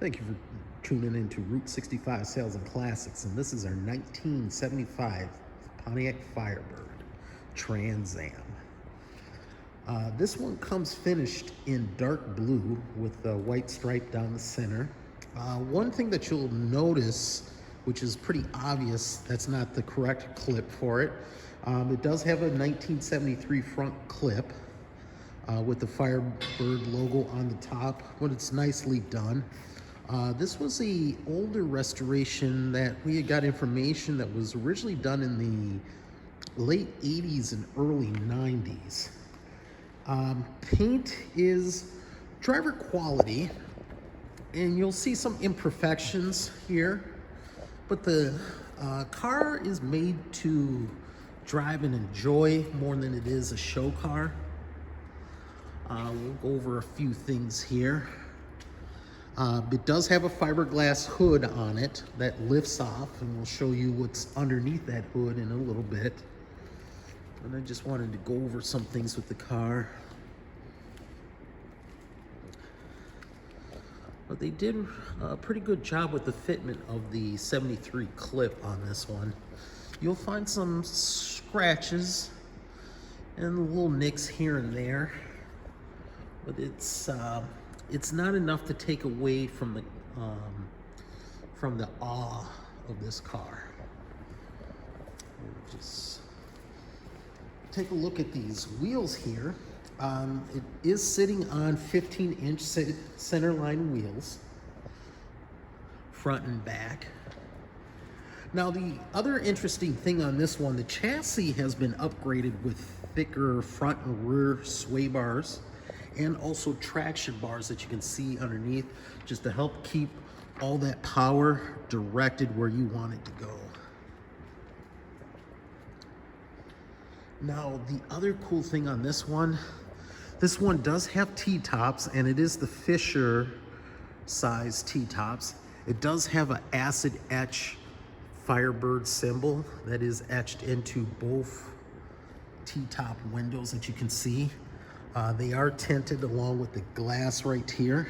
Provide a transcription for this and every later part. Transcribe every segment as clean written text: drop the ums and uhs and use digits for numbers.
Thank you for tuning in to Route 65 Sales and Classics, and this is our 1975 Pontiac Firebird Trans Am. This one comes finished in dark blue with a white stripe down the center. One thing that you'll notice, which is pretty obvious, that's not the correct clip for it. It does have a 1973 front clip with the Firebird logo on the top, but it's nicely done. This was the older restoration that we had got information that was originally done in the late 80s and early 90s. Paint is driver quality, and you'll see some imperfections here, but the car is made to drive and enjoy more than it is a show car. We'll go over a few things here. It does have a fiberglass hood on it that lifts off, and we'll show you what's underneath that hood in a little bit. And I just wanted to go over some things with the car. But they did a pretty good job with the fitment of the 73 clip on this one. You'll find some scratches and little nicks here and there, but it's not enough to take away from the awe of this car. We'll just take a look at these wheels here. It is sitting on 15-inch centerline wheels, front and back. Now, the other interesting thing on this one, the chassis has been upgraded with thicker front and rear sway bars, and also traction bars that you can see underneath, just to help keep all that power directed where you want it to go. Now, the other cool thing on this one does have T-tops, and it is the Fisher size T-tops. It does have an acid etch Firebird symbol that is etched into both T-top windows that you can see. They are tinted along with the glass right here.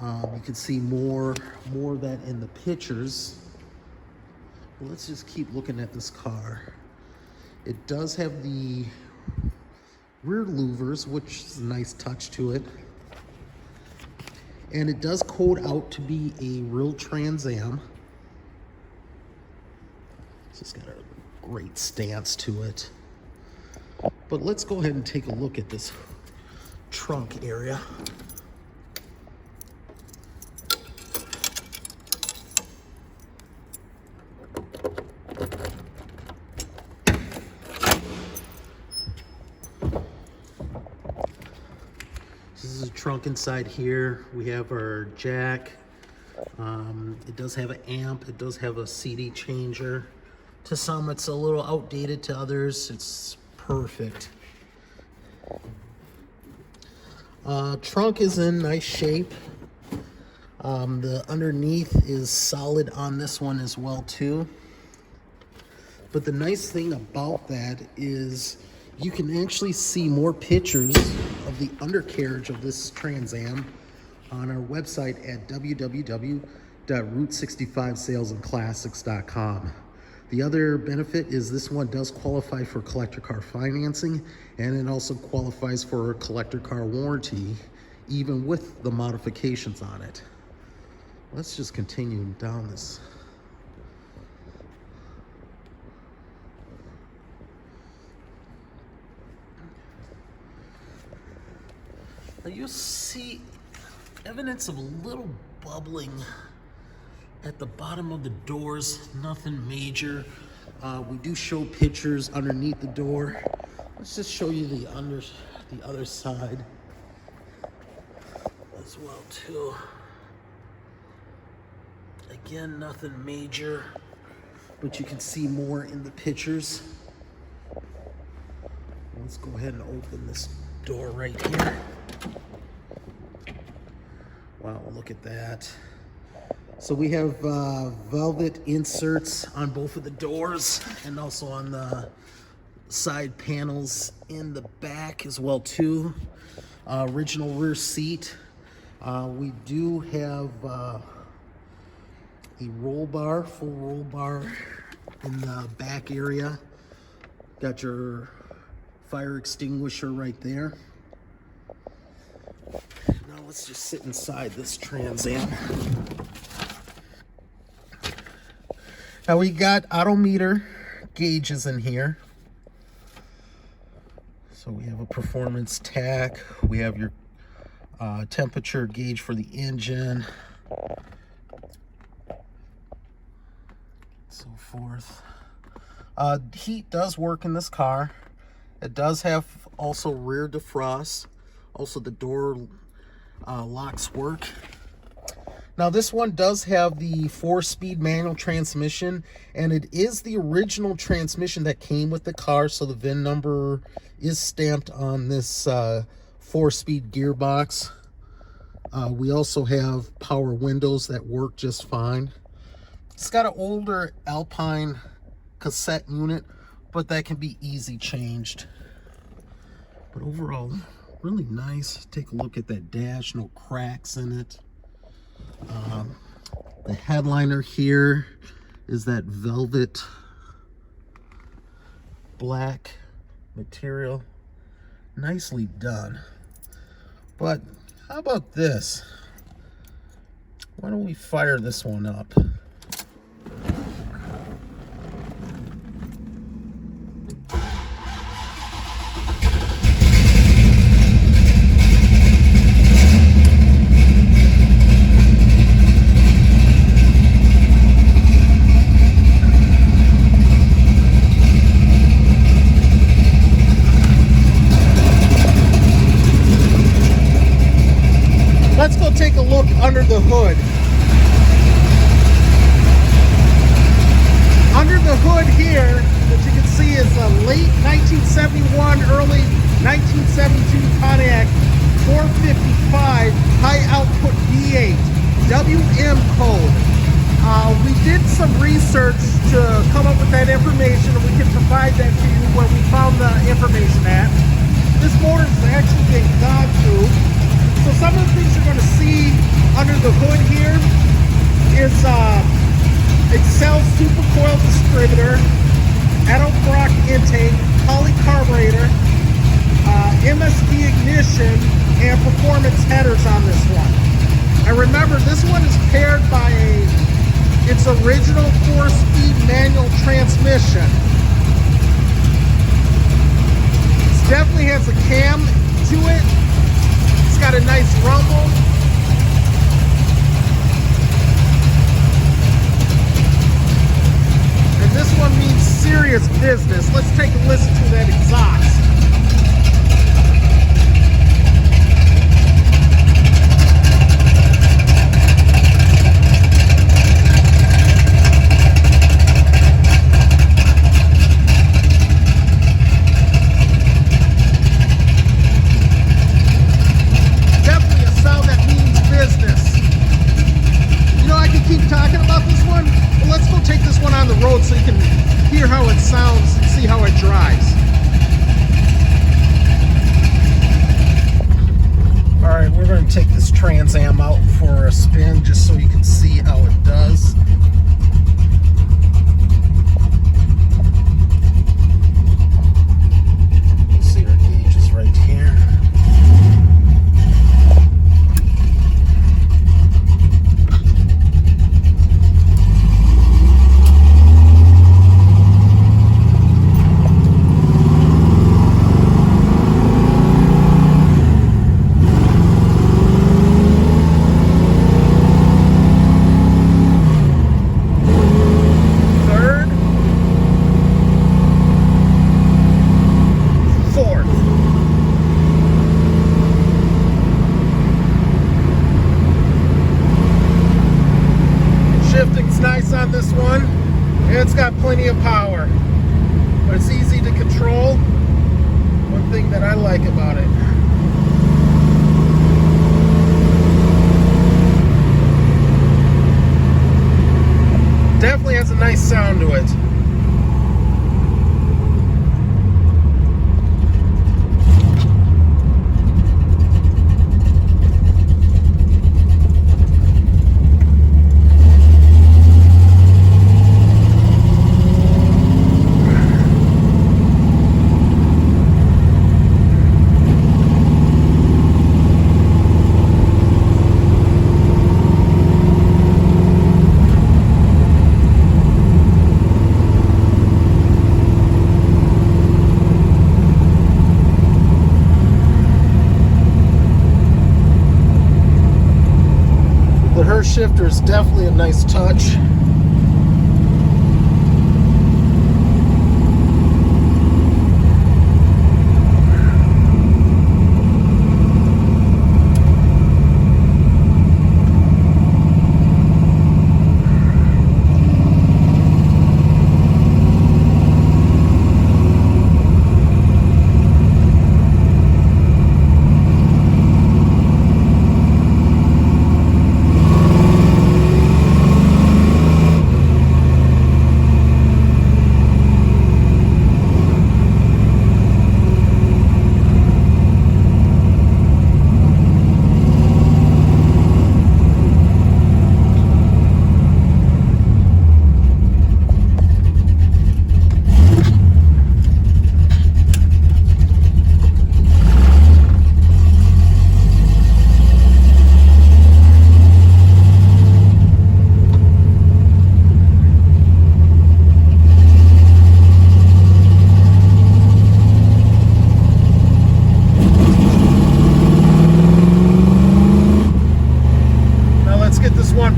You can see more of that in the pictures. Well, let's just keep looking at this car. It does have the rear louvers, which is a nice touch to it. And it does code out to be a real Trans Am. It's just got a great stance to it. But let's go ahead and take a look at this trunk area. This is a trunk inside here. We have our jack. It does have an amp. It does have a CD changer. To some, it's a little outdated. To others, it's perfect. Trunk is in nice shape. The underneath is solid on this one as well too. But the nice thing about that is you can actually see more pictures of the undercarriage of this Trans Am on our website at www.route65salesandclassics.com. The other benefit is this one does qualify for collector car financing, and it also qualifies for a collector car warranty, even with the modifications on it. Let's just continue down this. Now you'll see evidence of a little bubbling at the bottom of the doors, nothing major. We do show pictures underneath the door. Let's just show you the other side as well too. Again, nothing major, but you can see more in the pictures. Let's go ahead and open this door right here. Wow, look at that. So we have velvet inserts on both of the doors and also on the side panels in the back as well too. Original rear seat. We do have a roll bar, full roll bar in the back area. Got your fire extinguisher right there. Now let's just sit inside this Trans Am. Now we got odometer gauges in here. So we have a performance tach. We have your temperature gauge for the engine. So forth. Heat does work in this car. It does have also rear defrost. Also the door locks work. Now this one does have the 4-speed manual transmission, and it is the original transmission that came with the car, so the VIN number is stamped on this 4-speed gearbox. We also have power windows that work just fine. It's got an older Alpine cassette unit, but that can be easy changed. But overall, really nice. Take a look at that dash, no cracks in it. The headliner here is that velvet black material. Nicely done. But how about this? Why don't we fire this one up? Let's go take a look under the hood. Under the hood here, as you can see, is a late 1971, early 1972 Pontiac 455 high output V8 WM code. We did some research to come up with that information, and we can provide that to you where we found the information at. This motor is actually being gone through. So some of the things you're going to see under the hood here is Excel supercoil distributor, Edelbrock intake, poly carburetor, MSD ignition, and performance headers on this one. And remember, this one is paired by its original 4-speed manual transmission. It definitely has a cam to it. It's got a nice rumble. And this one means serious business. Let's take a listen to that exhaust. So you can hear how it sounds and see how it drives. Alright, we're going to take this Trans Am out for a spin just so you can see how it does. You see our gauges right here. Shifting's nice on this one. It's got plenty of power, but it's easy to control. One thing that I like about it. Definitely has a nice sound to it. shifter is definitely a nice touch.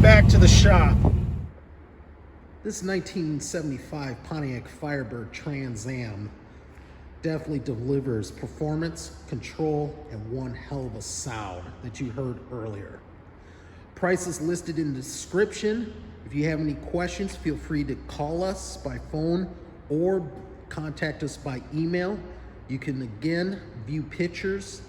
Back to the shop. This 1975 Pontiac Firebird Trans Am definitely delivers performance, control, and one hell of a sound that you heard earlier. Price is listed in the description. If you have any questions, feel free to call us by phone or contact us by email. You can again view pictures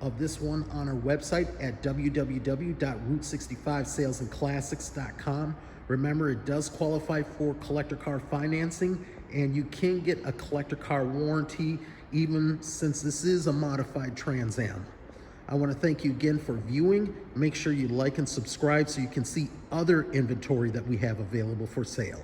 of this one on our website at www.route65salesandclassics.com. Remember, it does qualify for collector car financing, and you can get a collector car warranty even since this is a modified Trans Am. I want to thank you again for viewing. Make sure you like and subscribe so you can see other inventory that we have available for sale.